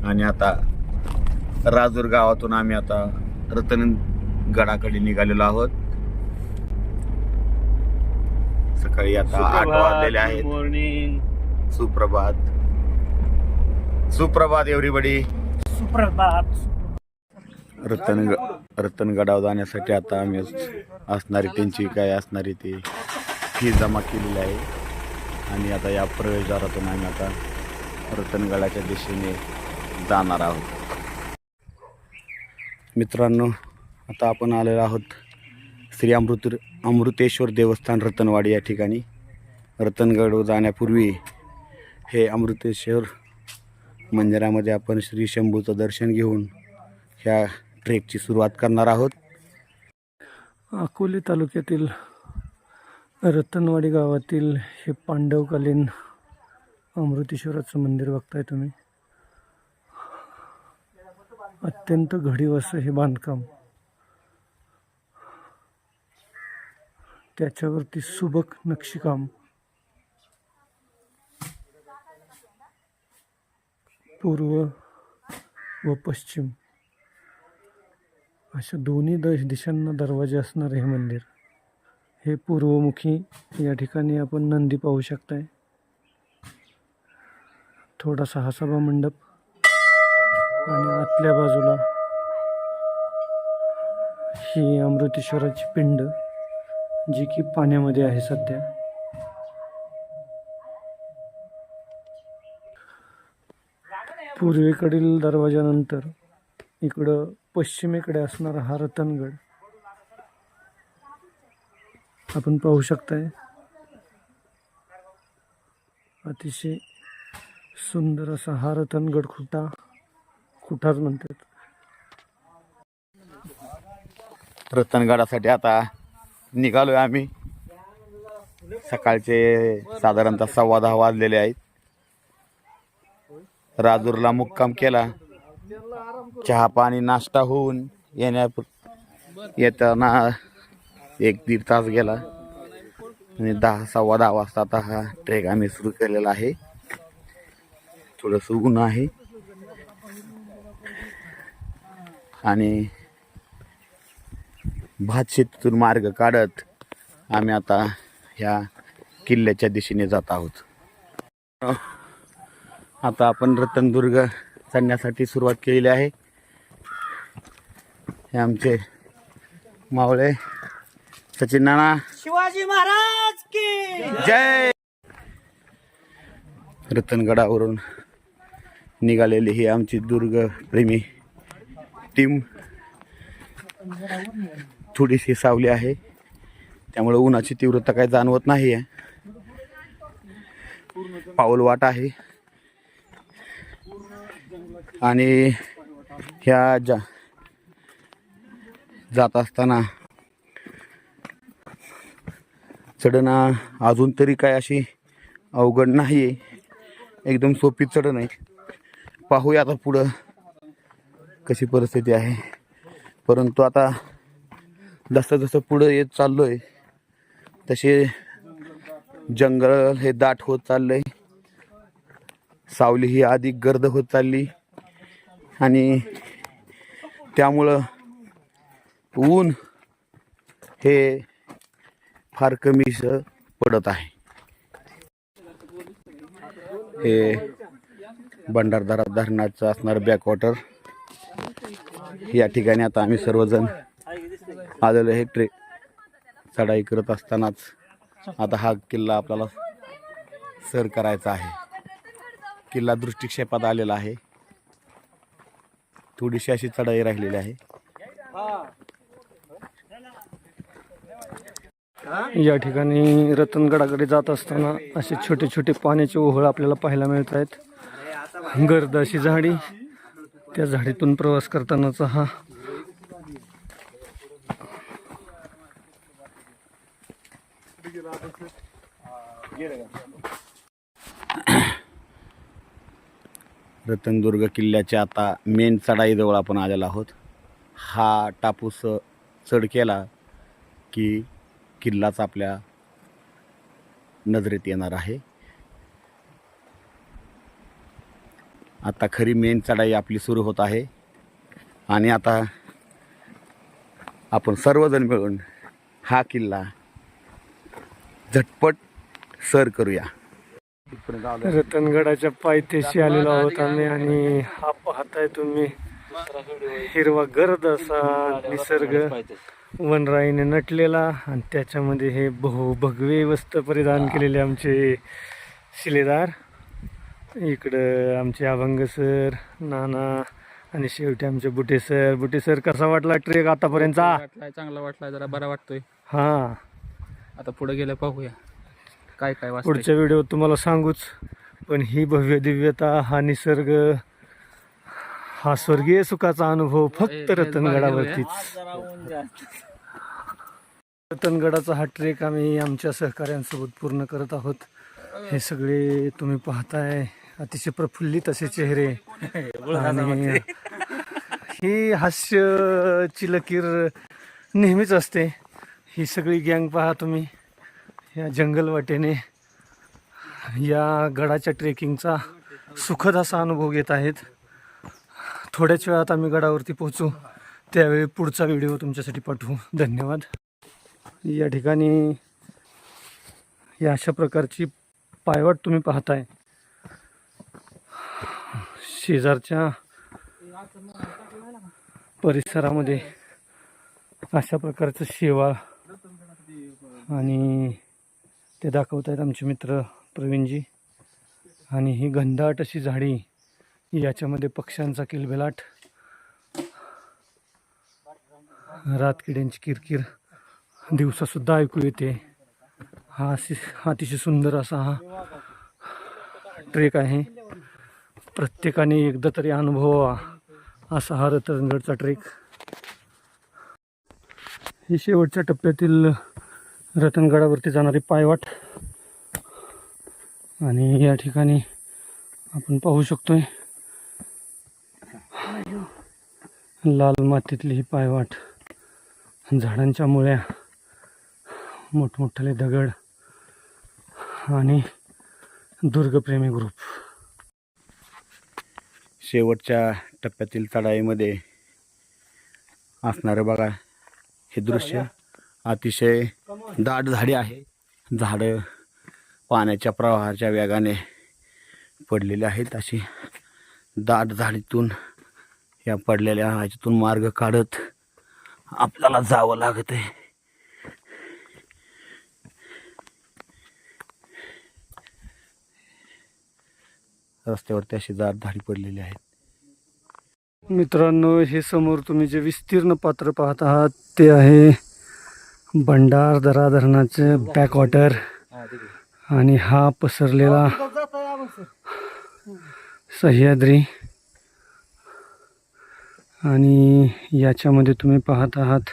आणि आता राजूर गावातून आम्ही आता रतनगडाकडे निघालेलो आहोत. सकाळी आता 8 वाजलेले आहेत. मॉर्निंग. सुप्रभात एव्हरीबडी. सुप्रभात. रतनगडावर जाण्यासाठी आता आम्ही असणारी त्यांची काय असणारी ती फी जमा केलेली आहे. आणि आता या प्रवेशद्वारातून आम्ही आता रतनगडाच्या दिशेने जाणार आहोत. मित्रांनो, आता आपण आलेलो आहोत श्री अमृतेश्वर देवस्थान रतनवाडी या ठिकाणी. रतनगड जाण्यापूर्वी हे अमृतेश्वर मंदिरामध्ये आपण श्री शंभूचं दर्शन घेऊन ह्या ट्रेकची सुरुवात करणार आहोत. अकोले तालुक्यातील रतनवाडी गावातील हे पांडवकालीन अमृतेश्वराचं मंदिर बघताय तुम्ही. अत्यंत घडीव असं हे बांधकाम, त्याच्यावरती सुबक नक्षीकाम, पूर्व व पश्चिम अशा दोन्ही दिशांना दरवाजे असणारे हे मंदिर. हे पूर्वमुखी. या ठिकाणी आपण नंदी पाहू शकताय. थोडासा हा सभा मंडप आणि आतल्या बाजूला ही अमृतेश्वराची पिंड जी की पाण्यामध्ये आहे सध्या. पूर्वेकडील दरवाजानंतर इकडं पश्चिमेकडे असणारा हा रतनगड आपण पाहू शकताय. अतिशय सुंदर असा हा रतनगड खुटाच म्हणतात. रतनगडासाठी आता निघालोय आम्ही. सकाळचे साधारणतः 10:15 वाजलेले आहेत. राजूरला मुक्काम केला. चहा पाणी नाश्ता होऊन येताना 1-1.5 तास गेला आणि 10-10:15 वाजता आता हा ट्रेक आम्ही सुरू केलेला आहे. थोडंसं ऊन आहे आणि भात शेतीतून मार्ग काढत आम्ही आता ह्या किल्ल्याच्या दिशेने जात आहोत. आता आपण रतनदुर्ग चढण्यासाठी सुरुवात केलेली आहे. हे आमचे मावळे सचिन नाना. शिवाजी महाराज की जय. रतनगडावरून निघालेली ही आमची दुर्ग प्रेमी टीम. थोडीशी सावली आहे त्यामुळे उन्हाची तीव्रता काही जाणवत नाही आहे. पाऊल वाट आहे आणि ह्या जात असताना चढणं अजून तरी काय अशी अवघड नाही आहे. एकदम सोपी चढण आहे. पाहूया आता पुढं कशी परिस्थिती आहे. परंतु आता जसं जसं पुढं येत चाललोय तसे जंगल हे दाट होत चाललंय. सावली ही अधिक गर्द होत चालली आणि त्यामुळं ऊन हे फार कमीच पडत आहे. हे भंडारदरा धरणाचं असणार बॅकवॉटर. या ठिकाणी आता आम्ही सर्वजण आलेलो हे ट्रेक चढाई करत असतानाच आता हा किल्ला आपल्याला सर करायचा आहे. किल्ला दृष्टिक्षेपात आलेला आहे. थोडीशी अशी चढाई राहिलेली आहे. या ठिकाणी रतनगडाकडे जात असताना असे छोटे छोटे पाण्याचे ओहळ आपल्याला पाहायला मिळत आहेत. गर्द अशी झाडी, त्या झाडीतून प्रवास करतानाचा हा रतनदुर्ग किल्ल्याच्या आता मेन चढाईजवळ आपण आलेलो आहोत. हा टापूस चढ केला की किल्लाच आपल्या नजरेत येणार आहे. आता खरी मेन चढाई आपली सुरू होत आहे आणि आता आपण सर्वजण मिळून हा किल्ला झटपट सर करूया. रतनगडाच्या पायथ्याशी आलेलो आहोत आम्ही आणि हा पाहताय तुम्ही हिरवा गर्द असा निसर्ग वनराईने नटलेला आणि त्याच्यामध्ये हे भगवे वस्त्र परिधान केलेले आमचे शिलेदार. इकडं आमचे अभंग सर, नाना आणि शेवटी आमचे बुटे सर. कसा वाटला ट्रेक आतापर्यंतचा? चांगला वाटलाय, जरा बरा वाटतोय. हा, आता पुढे गेलं पाहूया काय काय वाटतंय. पुढच्या व्हिडिओ तुम्हाला सांगूच. पण ही भव्य दिव्यता, हा निसर्ग, हा स्वर्गीय सुखाचा अनुभव फक्त रतनगडावरतीच. रतनगडाचा हा ट्रेक आम्ही आमच्या सहकाऱ्यांसोबत पूर्ण करत आहोत. हे सगळे तुम्ही पाहताय अतिशय प्रफुल्लित असे चेहरे आणि ही हास्याची लकीर नेहमीच असते. ही सगळी गँग पहा तुम्ही या जंगल वाटेने या गडाच्या ट्रेकिंगचा सुखद असा अनुभव घेत आहेत. थोड्याच वेळात आम्ही गडावरती पोहोचू, त्यावेळी पुढचा व्हिडिओ तुमच्यासाठी पाठवू. धन्यवाद. या ठिकाणी या अशा प्रकारची पायवाट तुम्ही पाहताय. शेजारच्या परिसरामध्ये अशा प्रकारचं शेवाळ आणि ते दाखवत आहेत आमचे मित्र प्रवीणजी. आणि ही घनदाट अशी झाडी, याच्यामध्ये पक्ष्यांचा किलबिलाट, रातकिड्यांची किरकिर दिवसासुद्धा ऐकू येते. हा अतिशय सुंदर असा हा ट्रेक आहे. प्रत्येकाने एकदा तरी अनुभवावा असा हा रतनगडचा ट्रेक. ही शेवटच्या टप्प्यातील रतनगडावरती जाणारी पायवाट आणि या ठिकाणी आपण पाहू शकतोय लाल मातीतली ही पायवाट, झाडांच्या मुळ्या, मोठमोठाले दगड आणि दुर्गप्रेमी ग्रुप. शेवटच्या टप्प्यातील चढाईमध्ये असणारं बघा हे दृश्य. अतिशय दाट झाडी आहे. झाडं पाण्याच्या प्रवाहाच्या वेगाने पडलेले आहेत. अशी दाट झाडीतून या पडलेल्या ह्याच्यातून मार्ग काढत आपल्याला जावं लागत आहे. रस्त्यावरती अशी दाट झाडी पडलेली आहे. मित्रांनो, हे समोर तुम्ही जे विस्तीर्ण पात्र पाहत आहात ते आहे भंडारदरा धरणाचे बॅकवॉटर. आणि हा पसरलेला सह्याद्री आणि याच्यामध्ये तुम्ही पाहत आहात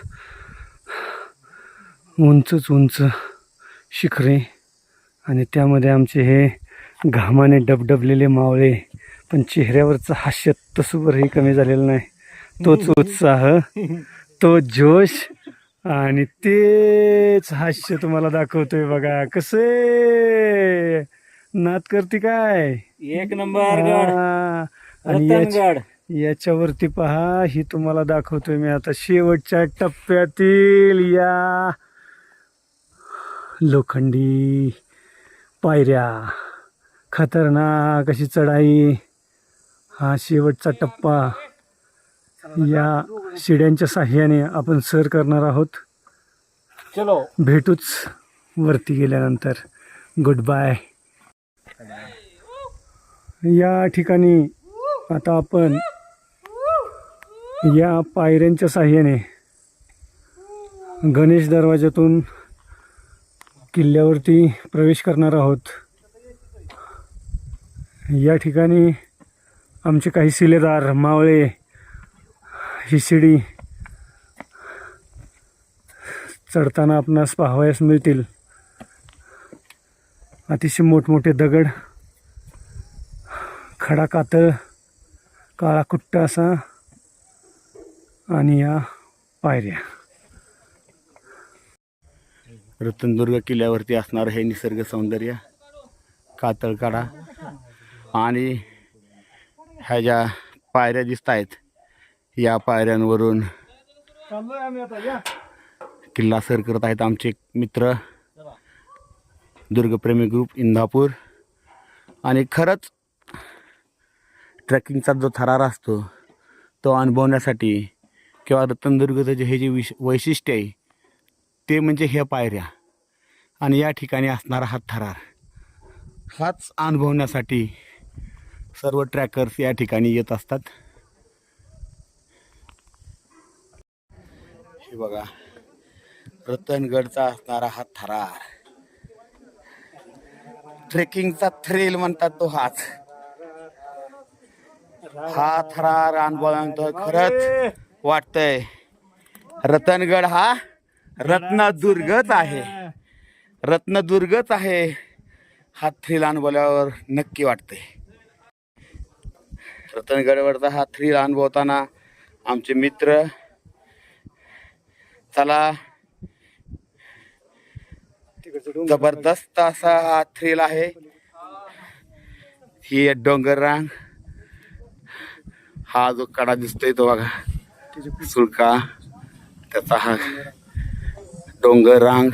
उंच शिखरे आणि त्यामध्ये आमचे हे घामाने डबडबलेले मावळे. पण चेहऱ्यावरचं हास्य तसुवरही कमी झालेलं नाही. तोच उत्साह, तो जोश आणि तेच हास्य तुम्हाला दाखवतोय. बघा कसे नाद करते काय, एक नंबर आणि याच्यावरती पहा, ही तुम्हाला दाखवतोय मी आता शेवटच्या टप्प्यातील या लोखंडी पायऱ्या. खतरनाक अशी चढाई. हा शेवटचा टप्पा. या शिड्यांच्या साह्याने आपण सर करणार आहोत. चलो, भेटूच वरती गेल्यानंतर. Good bye. या ठिकाणी आता आपण या पायऱ्यांच्या साह्याने गणेश दरवाजातून किल्ल्यावरती प्रवेश करणार आहोत. या ठिकाणी आमचे काही शिलेदार मावळे ही शिडी चढताना आपणास पाहावयास मिळतील. अतिशय मोठमोठे दगड, खडा कातळ, काळा कुट्ट असा आणि या पायऱ्या. रतनदुर्ग किल्ल्यावरती असणारं हे निसर्ग सौंदर्य, कातळकडा आणि ह्या ज्या पायऱ्या दिसत आहेत या पायऱ्यांवरून किल्ला सर करत आहेत आमचे मित्र दुर्गप्रेमी ग्रुप इंदापूर. आणि खरंच ट्रेकिंगचा जो थरार असतो तो अनुभवण्यासाठी किंवा रत्नदुर्गचं जे हे जे वैशिष्ट्य आहे ते म्हणजे ह्या पायऱ्या आणि या ठिकाणी असणारा हा थरार. हाच अनुभवण्यासाठी सर्व ट्रॅकर्स या ठिकाणी येत असतात. हे बघा रतनगडचा असणारा हा थरार, ट्रेकिंगचा थ्रिल म्हणतात तो हाच. हा थरार अनुभवल्यानंतर खरंच वाटतंय रतनगड हा रत्नदुर्गच आहे, रत्नदुर्गच आहे. हा थ्रिल अनुभवल्यावर नक्की वाटतंय. रतनगडवरचा हा थ्रिल अनुभवताना आमचे मित्र चला जबरदस्त असा हा थ्रिल आहे. ही डोंगर रांग, हा जो कडा दिसतोय तो बघा सुळका, त्याचा हा डोंगर रांग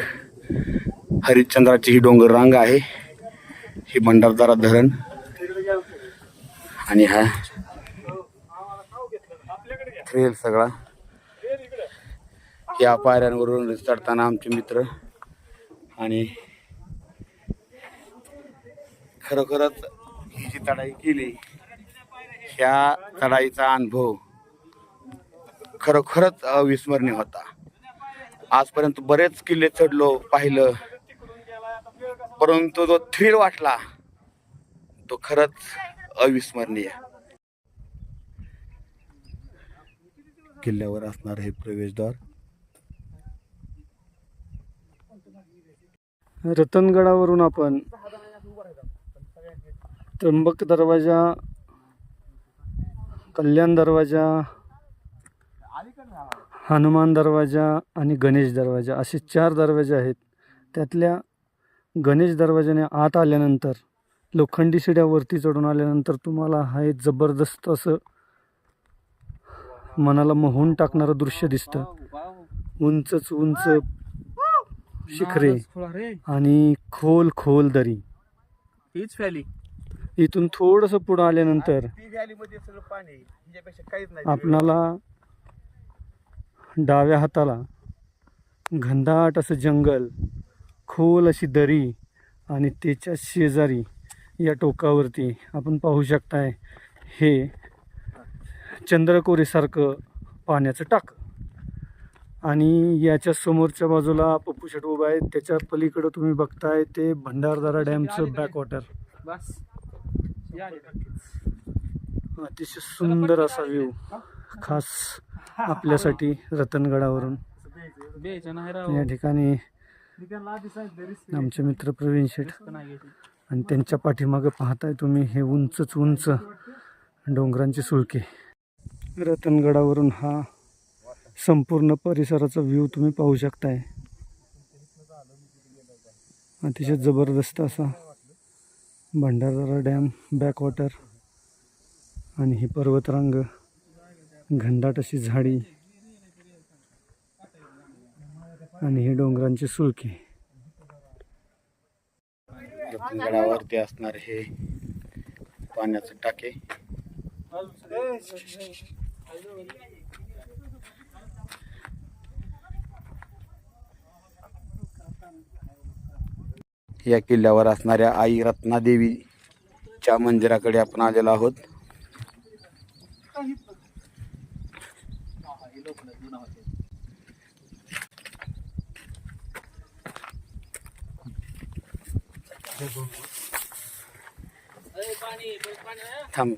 हरिश्चंद्राची ही डोंगर रांग आहे. ही भंडारदरा धरण आणि हा थ्रिल सगळा या पायऱ्यांवरून चढताना आमचे मित्र. आणि खरोखरच ही जी चढाई केली ह्या चढाईचा अनुभव खरोखरच अविस्मरणीय होता. आजपर्यंत बरेच किल्ले चढलो पाहिलं, परंतु जो थ्रिल वाटला तो खरंच अविस्मरणीय. किल्ल्यावर असणार हे प्रवेशद्वार. रतनगडावरून आपण त्र्यंबक दरवाजा, कल्याण दरवाजा, हनुमान दरवाजा आणि गणेश दरवाजा असे 4 दरवाजे आहेत. त्यातल्या गणेश दरवाजाने आत आल्यानंतर लोखंडी शिड्यावरती चढून आल्यानंतर तुम्हाला हा एक जबरदस्त असं मनाला मोहून टाकणारं दृश्य दिसतं. उंचच उंच शिखरे आणि खोल खोल दरी. हीच व्हॅली. इथून थोडस पुढे आल्यानंतर आपणाला डाव्या हाताला घनदाट असं जंगल, खोल अशी दरी आणि त्याच्या शेजारी या टोकावरती आपण पाहू शकताय हे चंद्रकोरेसारखं पाण्याचं टाक. आणि याच्या समोरच्या बाजूला पप्पू शेट उभा आहे. त्याच्या पलीकडे तुम्ही बघताय ते भंडारदरा डॅमचं बॅकवॉटर. बस अतिशय सुंदर असा व्ह्यू खास आपल्यासाठी रतनगडावरून. या ठिकाणी आमचे मित्र प्रवीण शेठ आणि त्यांच्या पाठीमागे पाहताय तुम्ही हे उंचच उंच डोंगरांचे सुळके. रतनगडावरून हा संपूर्ण परिसराचा व्ह्यू तुम्ही पाहू शकताय. अतिशय जबरदस्त असा भंडारदरा डॅम, बॅकवॉटर आणि ही पर्वतरांग, घनदाट अशी झाडी आणि हे डोंगरांचे सुळके. रतनगडावरती असणार हे पाण्याचे टाके. या किल्ल्यावर असणाऱ्या आई रत्नादेवीच्या मंदिराकडे आपण आलेलो आहोत. थांब.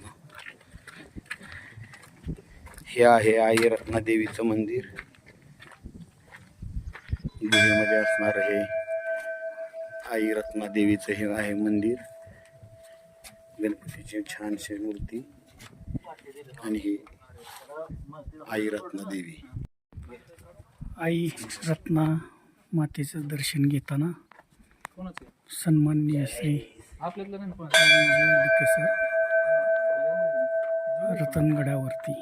हे आहे आई रत्नादेवीचं मंदिर. गुहेमध्ये असणार हे आई रत्नादेवीचं हे आहे मंदिर. गणपतीची छानशी मूर्ती आणि ही आई रत्नादेवी. आई रत्ना मातेचं दर्शन घेताना सन्माननीय श्री आपल्यातलं नाही पण विजय विखे सर रतनगडावरती.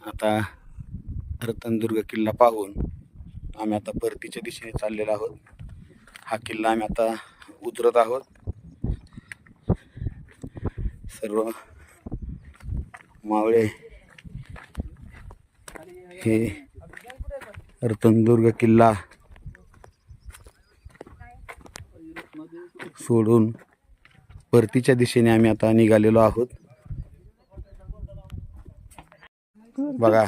आता रतनदुर्ग किल्ला पाहून आम्ही आता परतीच्या दिशेने चाललेलो आहोत. हा किल्ला आम्ही आता उतरत आहोत. सर्व मावळे हे रतनदुर्ग किल्ला सोडून परतीच्या दिशेने आम्ही आता निघालेलो आहोत. बघा,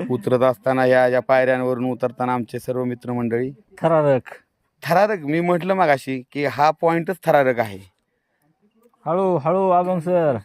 उतरत असताना या पायऱ्यांवरून उतरताना आमचे सर्व मित्रमंडळी थरारक मी म्हटलं मगाशी की हा पॉइंटच थरारक आहे. हळू हळू अभंग सर.